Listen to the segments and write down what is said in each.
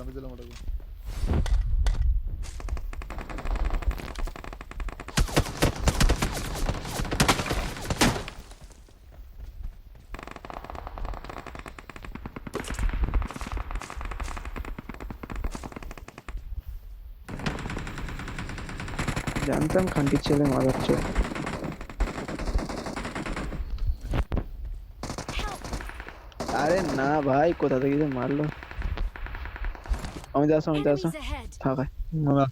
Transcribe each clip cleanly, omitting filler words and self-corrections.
আমি দিলাম ওটাকে। জানতাম খানকির ছেলে মারাচ্ছে। আরে না ভাই, কোথা থেকে যে মারলো। আমি আসো Enemies ahead! ফাঁকা। না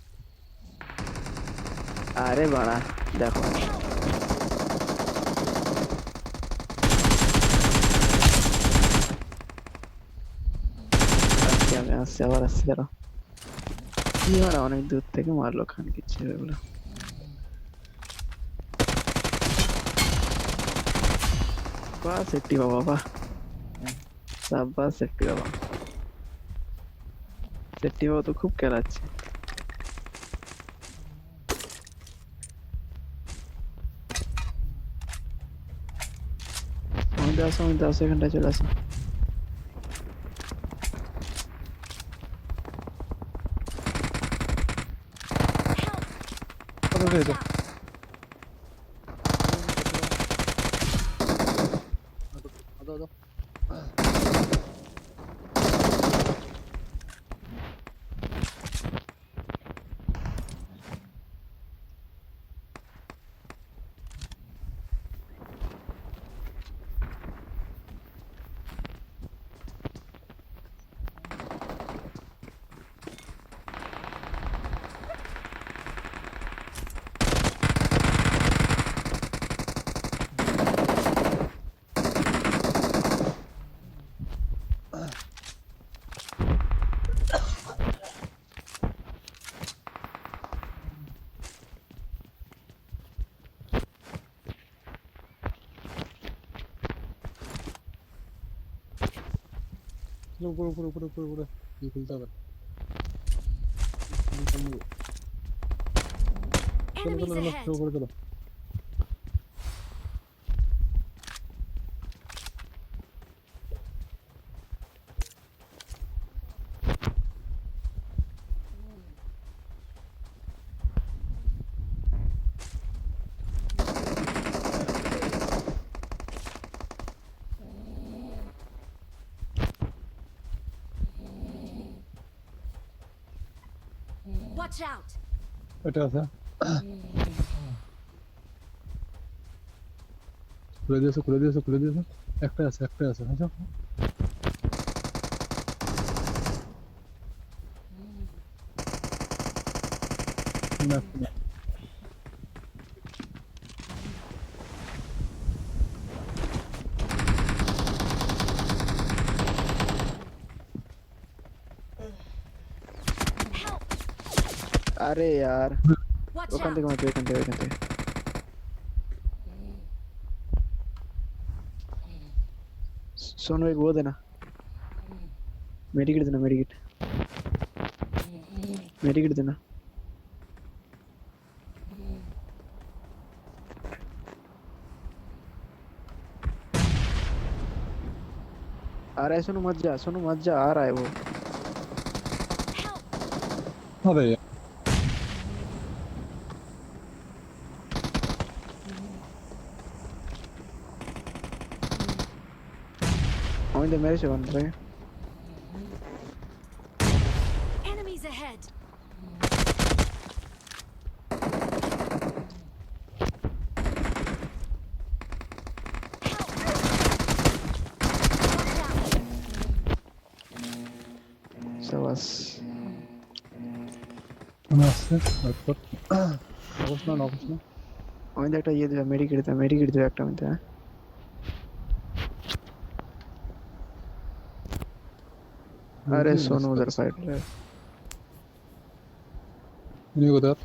আরে বাড়া, দেখো Help! আসছি, আমি আসছি, আবার আসছি, দাঁড়াও। কি মারা, অনেক দূর থেকে মারলো খানকির ছেলেগুলো। বাহ সেফটি বাবা, বাহ সাব্বাস সেফটি বাবা। সেফটি বাবা তো খুব খেলাচ্ছে। আমি 10 সেকেন্ডে চলে আসি। Help! কোথা Watch থেকে out! দাও দাও। উপরে উপরে উপরে উপরে উপরে দিয়ে খুলতে হবে। চলো চলো Enemies চলো ahead! উপরে চলো। Watch out! এটা আছে, খুলে দিয়েছো খুলে দিয়েছো খুলে দিয়েছো। একটা আছে একটা আছে, আচ্ছা না না। Help! আরে यार, Watch ওখান থেকে out! মারবে, এখান থেকে, এখান থেকে। শোনো, এক वो देना, मेडिकेट देना, मेडिकेट मेडिकेट देना। आ रहा है, सुनो मत जा, सुनो मत जा, आ रहा है वो। Help! আরে আমি তো মেরেছে ওখান থেকে। Enemies ahead! Help! Watch out! সাবাস। মনে আসছে তারপর নকশ না নকশ না। আমি তো একটা ইয়ে দিলাম, মেডিকেট দিলাম একটা, আমি তো হ্যাঁ। अरे सोनू उधर फाइट रहा है। ইনি কোথায়?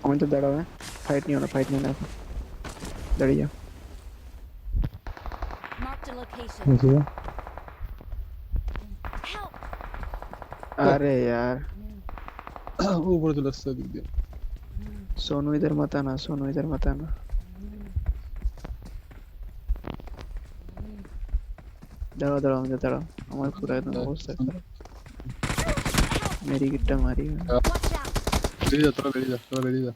আমি তো দাঁড়াও, হ্যাঁ ফাইট नहीं होना, फाइट नहीं होना, दाঁড়িয়ে যাও। Marked a location. বুঝলো Help! अरे यार উপরে চলে আসছে ওদিক দিয়ে। सोनू इधर मत आना, सोनू इधर मत आना। दाঁড়াও দাঁড়াও, আমাদের দাঁড়াও, আমার পুরো একদম অবস্থা খারাপ। मेरी गिट्टा मारी है। Watch out! বেরিয়ে যা, তোরা বেরিয়ে যা, তোরা বেরিয়ে যা।